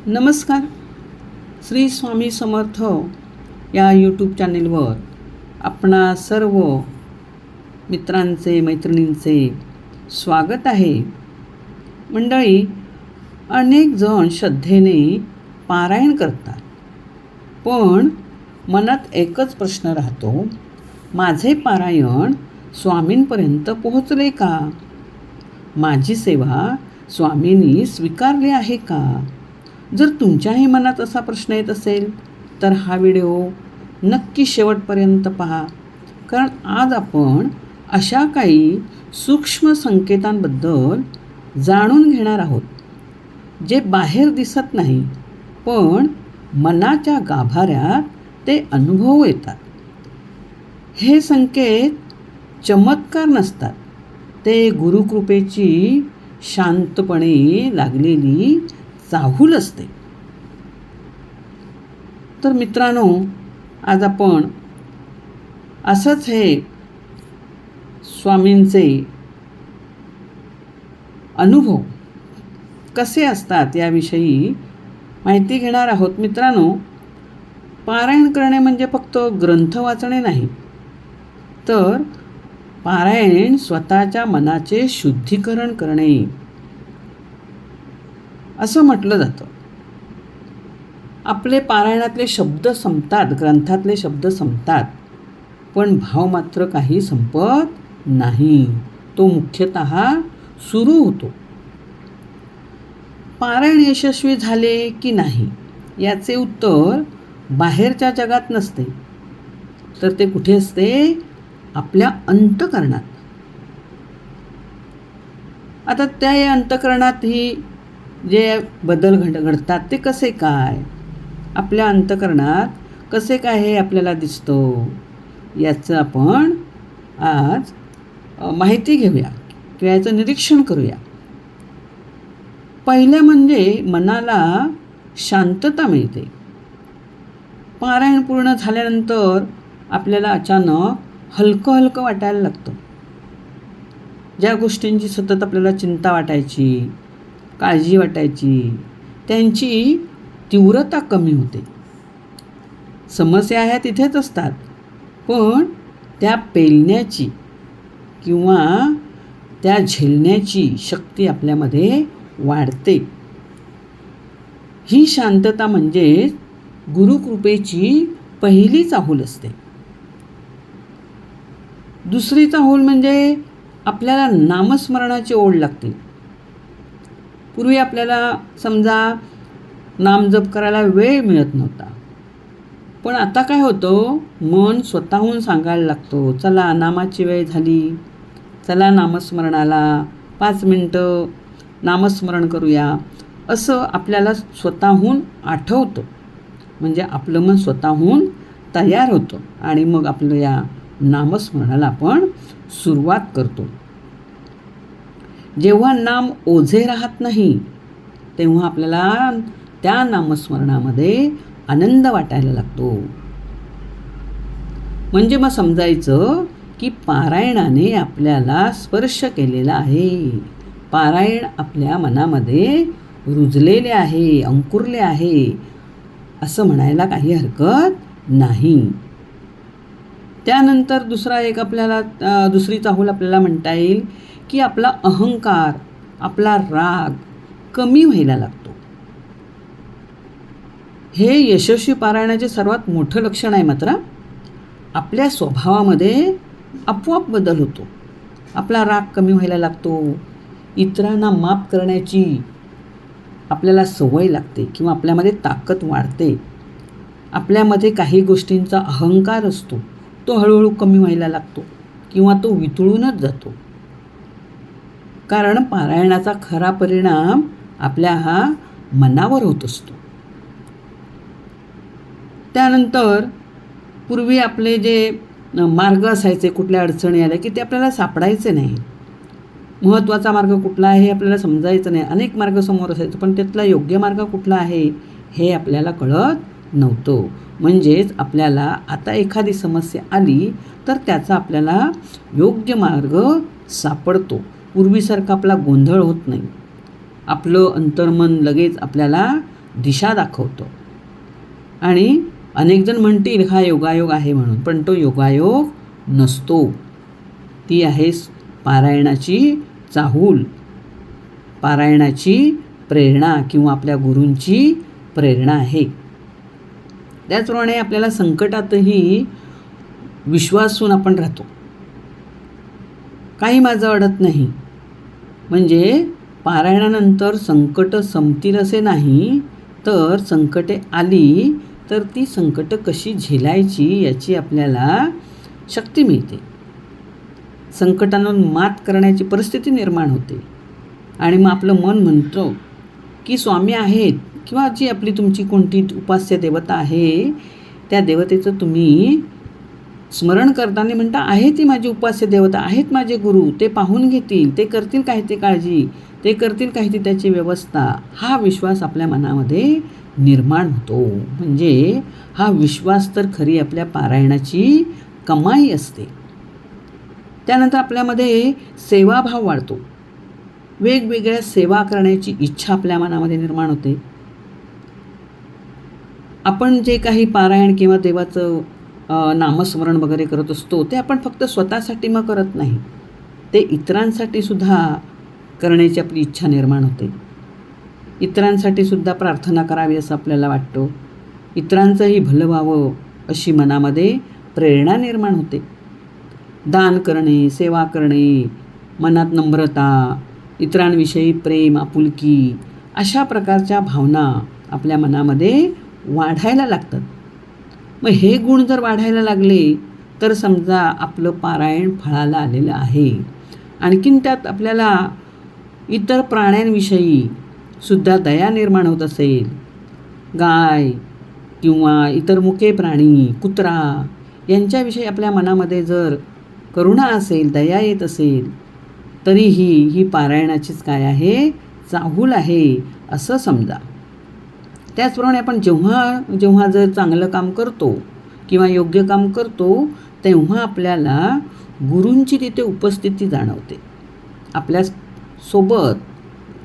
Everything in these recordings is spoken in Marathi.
नमस्कार. श्री स्वामी समर्थ या यूट्यूब चॅनेलवर आपणा सर्व मित्रांचे मैत्रिणींचे स्वागत आहे. मंडळी, अनेक जण श्रद्धेने पारायण करतात, पण मनात एकच प्रश्न राहतो, माझे पारायण स्वामींपर्यंत पोहोचले का? माझी सेवा स्वामींनी स्वीकारली आहे का? जर तुमच्याही मनात असा प्रश्न येत असेल तर हा व्हिडिओ नक्की शेवटपर्यंत पहा, कारण आज आपण अशा काही सूक्ष्म संकेतांबद्दल जाणून घेणार आहोत, जे बाहेर दिसत नाही पण मनाच्या गाभाऱ्यात ते अनुभव येतात. हे संकेत चमत्कार नसतात, ते गुरुकृपेची शांतपणे लागलेली चाहूल असते. तर मित्रांनो, आज आपण असंच हे स्वामींचे अनुभव कसे असतात याविषयी माहिती घेणार आहोत. मित्रांनो, पारायण करणे म्हणजे फक्त ग्रंथ वाचणे नाही, तर पारायण स्वतःच्या मनाचे शुद्धीकरण करणे असं म्हटलं जातं. आपले पारायणातले शब्द संपतात, ग्रंथातले शब्द संपतात, पण भाव मात्र काही संपत नाही. तो मुख्यतः सुरू होतो. पारायण यशस्वी झाले की नाही याचे उत्तर बाहेरच्या जगात नसते, तर ते कुठे असते? आपल्या अंतःकरणात. आता त्या अंतःकरणात ही जे बदल घडतात ते कसे काय? आपल्या अंतःकरणात कसे काय हे आपल्याला दिसतं, याचं आपण आज माहिती घेऊया किंवा याचं निरीक्षण करूया. पहिलं म्हणजे मनाला शांतता मिळते. पारायण पूर्ण झाल्यानंतर आपल्याला अचानक हलकं हलकं वाटायला लागतं. ज्या गोष्टींची सतत आपल्याला चिंता वाटायची, काळजी वाटायची, त्यांची तीव्रता कमी होते. समस्या ह्या तिथेच असतात, पण त्या पेलण्याची किंवा त्या झेलण्याची शक्ती आपल्यामध्ये वाढते. ही शांतता म्हणजे गुरुकृपेची पहिली चाहूल असते. दुसरी चाहूल म्हणजे आपल्याला नामस्मरणाची ओढ लागते. पूर्वी आपल्याला समजा नामजप करायला वेळ मिळत नव्हता, पण आता काय होतं, मन स्वतःहून सांगायला लागतो, चला नामाची वेळ झाली, चला नामस्मरणाला 5 मिनटं नामस्मरण करूया, असं आपल्याला स्वतःहून आठवतं. म्हणजे आपलं मन स्वतःहून तयार होतं आणि मग आपलं या नामस्मरणाला आपण सुरुवात करतो. जेव्हा नाम ओझे राहत नाही, तेव्हा आपल्याला त्या नामस्मरणामध्ये आनंद वाटायला लागतो. म्हणजे मग समजायचं की पारायणाने आपल्याला स्पर्श केलेला आहे. पारायण आपल्या मनामध्ये रुजलेले आहे, अंकुरले आहे, असं म्हणायला काही हरकत नाही. त्यानंतर दुसरी चाहूल आपल्याला म्हणता येईल की आपला अहंकार, आपला राग कमी व्हायला लागतो. हे यशस्वी पारायणाचे सर्वात मोठं लक्षण आहे. मात्र आपल्या स्वभावामध्ये आपोआप बदल होतो. आपला राग कमी व्हायला लागतो. इतरांना माफ करण्याची आपल्याला सवय लागते किंवा आपल्यामध्ये ताकद वाढते. आपल्यामध्ये काही गोष्टींचा अहंकार असतो, तो हळूहळू कमी व्हायला लागतो किंवा तो वितळूनच जातो. कारण पारायणाचा खरा परिणाम आपल्या हा मनावर होत असतो. त्यानंतर पूर्वी आपले जे मार्ग असायचे, कुठल्या अडचणी आल्या की ते आपल्याला सापडायचे नाही. महत्त्वाचा मार्ग कुठला आहे हे आपल्याला समजायचं नाही. अनेक मार्ग समोर असायचे, पण त्यातला योग्य मार्ग कुठला आहे हे आपल्याला कळत नव्हतं. म्हणजेच आपल्याला आता एखादी समस्या आली तर त्याचा आपल्याला योग्य मार्ग सापडतो. पूर्वीसारखा आपला गोंधळ होत नाही. आपलं अंतर्मन लगेच आपल्याला दिशा दाखवतो. आणि अनेकजण म्हणतील हा योगायोग आहे म्हणून, पण तो योगायोग नसतो. ती आहे पारायणाची चाहूल, पारायणाची प्रेरणा किंवा आपल्या गुरूंची प्रेरणा आहे. त्याचप्रमाणे आपल्याला संकटातही विश्वासून आपण राहतो. काही माझं अडत नाही, म्हणजे पारायणानंतर संकट संपतील असे नाही, तर संकटे आली तर ती संकट कशी झेलायची याची आपल्याला शक्ती मिळते. संकटांवर मात करण्याची परिस्थिती निर्माण होते. आणि मग आपलं मन म्हणतं की स्वामी आहेत किंवा जी आपली तुमची कोणती उपास्य देवता आहे त्या देवतेचं तुम्ही स्मरण करताना म्हणता, आहे ती माझी उपास्य देवता, आहेत माझे गुरु, ते पाहून घेतील, ते करतील काही ती काळजी, ते करतील काही ती त्याची व्यवस्था. हा विश्वास आपल्या मनामध्ये निर्माण होतो. म्हणजे हा विश्वास तर खरी आपल्या पारायणाची कमाई असते. त्यानंतर आपल्यामध्ये सेवाभाव वाढतो. वेगवेगळ्या सेवा करण्याची इच्छा आपल्या मनामध्ये निर्माण होते. आपण जे काही पारायण किंवा देवाचं नामस्मरण वगैरे करत असतो ते आपण फक्त स्वतःसाठी मग करत नाही, ते इतरांसाठी सुद्धा करण्याची आपली इच्छा निर्माण होते. इतरांसाठी सुद्धा प्रार्थना करावी असं आपल्याला वाटतं. इतरांचंही भलं व्हावं अशी मनामध्ये प्रेरणा निर्माण होते. दान करणे, सेवा करणे, मनात नम्रता, इतरांविषयी प्रेम, आपुलकी, अशा प्रकारच्या भावना आपल्या मनामध्ये वाढायला लागतात. मग हे गुण जर वाढायला लागले तर समजा आपलं पारायण फळाला आलेलं आहे. आणखीन त्यात आपल्याला इतर प्राण्यांविषयी सुद्धा दया निर्माण होत असेल, गाय किंवा इतर मुके प्राणी, कुत्रा यांच्याविषयी आपल्या मनामध्ये जर करुणा असेल, दया येत असेल, तरीही ही पारायणाचीच काय आहे, चाहूल आहे असं समजा. त्याचप्रमाणे आपण जेव्हा जर चांगलं काम करतो किंवा योग्य काम करतो तेव्हा आपल्याला गुरूंची तिथे उपस्थिती जाणवते. आपल्या सोबत,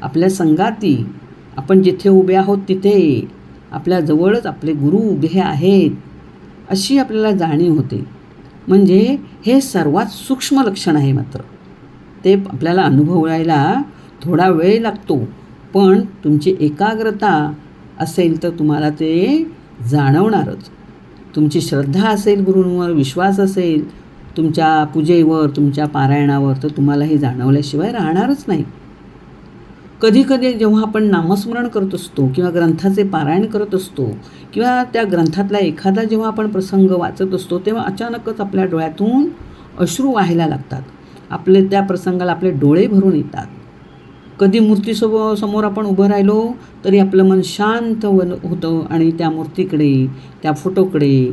आपल्या संगाती, आपण जिथे उभे आहोत तिथे आपल्याजवळच आपले गुरु उभे आहेत अशी आपल्याला जाणीव होते. म्हणजे हे सर्वात सूक्ष्म लक्षण आहे. मात्र ते आपल्याला अनुभवायला थोडा वेळ लागतो, पण तुमची एकाग्रता असेल तर तुम्हाला ते जाणवणारच. तुमची श्रद्धा असेल, गुरूंवर विश्वास असेल, तुमच्या पूजेवर, तुमच्या पारायणावर, तर तुम्हाला हे जाणवल्याशिवाय राहणारच नाही. कधीकधी जेव्हा आपण नामस्मरण करत असतो किंवा ग्रंथाचे पारायण करत असतो किंवा त्या ग्रंथातला एखादा जेव्हा आपण प्रसंग वाचत असतो तेव्हा अचानकच आपल्या डोळ्यातून अश्रू वाहायला लागतात. त्या प्रसंगाला आपले डोळे भरून येतात. कधी समोर आपण उभं राहिलो तरी आपलं मन शांत होतं आणि त्या मूर्तीकडे, त्या फोटोकडे,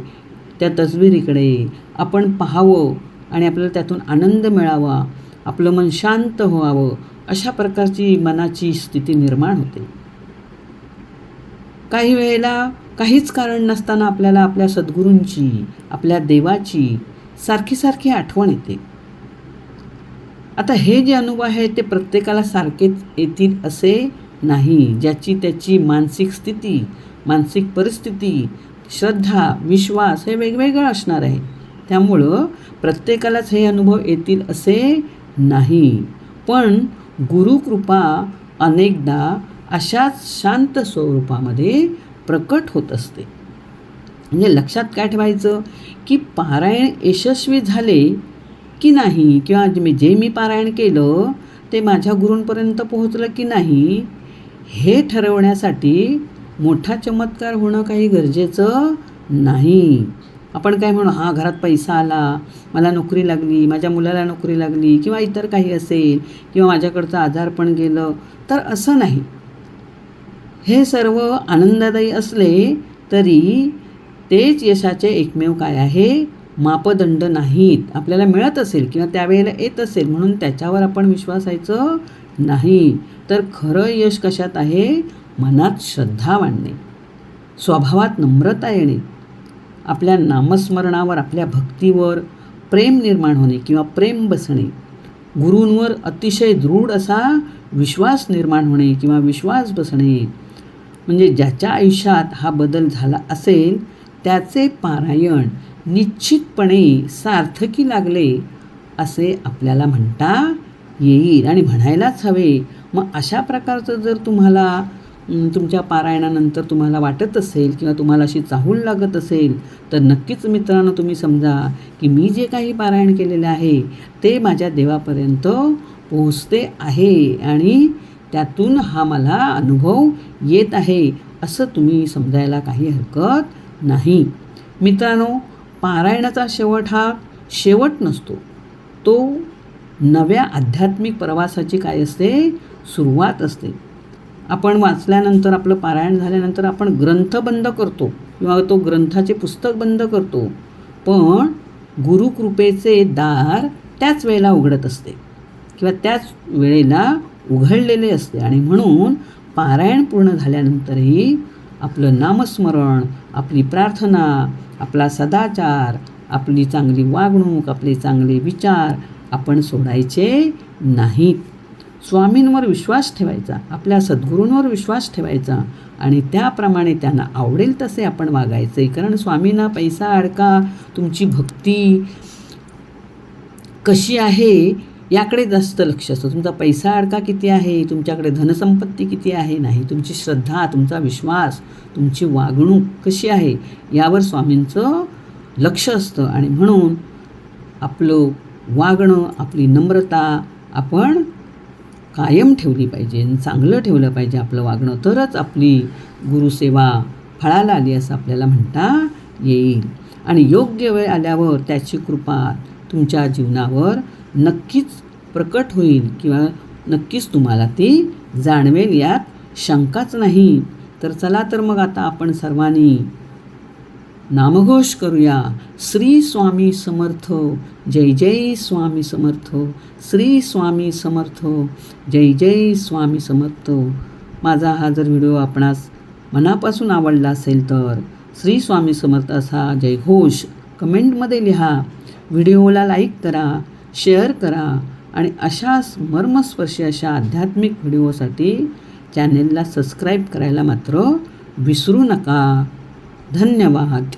त्या तसबिरीकडे आपण पाहावं आणि आपल्याला त्यातून आनंद मिळावा, आपलं मन शांत व्हावं, अशा प्रकारची मनाची स्थिती निर्माण होते. काही वेळेला काहीच कारण नसताना आपल्याला आपल्या सद्गुरूंची, आपल्या देवाची सारखी आठवण येते. आता हे जे अनुभव आहेत ते प्रत्येकाला सारखेच येतील असे नाही. ज्याची त्याची मानसिक स्थिती, मानसिक परिस्थिती, श्रद्धा, विश्वास हे वेगवेगळं असणार आहे. त्यामुळं प्रत्येकालाच हे अनुभव येतील असे नाही. पण गुरुकृपा अनेकदा अशाच शांत स्वरूपामध्ये प्रकट होत असते. म्हणजे लक्षात काय ठेवायचं की पारायण यशस्वी झाले की नाही किंवा जे मी पारायण केलं ते माझ्या गुरूंपर्यंत पोहोचलं की नाही हे ठरवण्यासाठी मोठा चमत्कार होणं काही गरजेचं नाही. आपण काय म्हणू, हा घरात पैसा आला, मला नोकरी लागली, माझ्या मुलाला नोकरी लागली किंवा इतर काही असेल किंवा माझ्याकडचं आजारपण गेलं, तर असं नाही. हे सर्व आनंददायी असले तरी तेच यशाचे एकमेव काय आहे, मापदंड नाहीत. आपल्याला मिळत असेल किंवा त्यावेळेला येत असेल म्हणून त्याच्यावर आपण विश्वासायचं नाही. तर खरं यश कशात आहे, मनात श्रद्धा वाढणे, स्वभावात नम्रता येणे, आपल्या नामस्मरणावर, आपल्या भक्तीवर प्रेम निर्माण होणे किंवा प्रेम बसणे, गुरूंवर अतिशय दृढ असा विश्वास निर्माण होणे किंवा विश्वास बसणे, म्हणजे ज्याच्या आयुष्यात हा बदल झाला असेल त्याचे पारायण निश्चितपणे सार्थकी लागले असे आपल्याला म्हणता येईल आणि म्हणायलाच हवे. मग अशा प्रकारचं जर तुम्हाला तुमच्या पारायणानंतर तुम्हाला वाटत असेल किंवा तुम्हाला अशी चाहूल लागत असेल तर नक्कीच मित्रांनो तुम्ही समजा की मी जे काही पारायण केलेले आहे ते माझ्या देवापर्यंत पोहोचते आहे आणि त्यातून हा मला अनुभव येत आहे असं तुम्ही समजायला काही हरकत नाही. मित्रांनो, पारायणाचा शेवट हा शेवट नसतो, तो नव्या आध्यात्मिक प्रवासाची काय असते, सुरुवात असते. आपण वाचल्यानंतर आपलं पारायण झाल्यानंतर आपण ग्रंथ बंद करतो किंवा तो ग्रंथाचे पुस्तक बंद करतो, पण गुरुकृपेचे दार त्याच वेळेला उघडत असते किंवा त्याच वेळेला उघडलेले असते. आणि म्हणून पारायण पूर्ण झाल्यानंतरही आपलं नामस्मरण, आपली प्रार्थना, आपला सदाचार, आपली चांगली वागणूक, आपले चांगले विचार आपण सोडायचे नाहीत. स्वामींवर विश्वास ठेवायचा, आपल्या सद्गुरूंवर विश्वास ठेवायचा आणि त्याप्रमाणे त्यांना आवडेल तसे आपण वागायचे. कारण स्वामींना पैसा अडका, तुमची भक्ती कशी आहे याकडे जास्त लक्ष असतं. तुमचा पैसा अडका किती आहे, तुमच्याकडे धनसंपत्ती किती आहे नाही, तुमची श्रद्धा, तुमचा विश्वास, तुमची वागणूक कशी आहे यावर स्वामींचं लक्ष असतं. आणि म्हणून आपलं वागणं, आपली नम्रता आपण कायम ठेवली पाहिजे, चांगलं ठेवलं पाहिजे आपलं वागणं, तरच आपली गुरुसेवा फळाला आली असं आपल्याला म्हणता येईल. आणि योग्य वेळ आल्यावर त्याची कृपा तुमच्या जीवनावर नक्कीच प्रकट होईल किंवा नक्कीच तुम्हाला ती जाणवेल, यात शंकाच नाही. तर चला तर मग आता आपण सर्वांनी नामघोष करूया. श्री स्वामी समर्थ, जय जय स्वामी समर्थ, श्री स्वामी समर्थ, जय जय स्वामी समर्थ. माझा हा जर व्हिडिओ आपणास मनापासून आवडला असेल तर श्री स्वामी समर्थ असा जयघोष कमेंटमध्ये लिहा, व्हिडिओला लाईक करा, शेअर करा आणि अशाच मर्मस्पर्शी अशा आध्यात्मिक व्हिडिओसाठी चॅनेलला सबस्क्राईब करायला मात्र विसरू नका. धन्यवाद.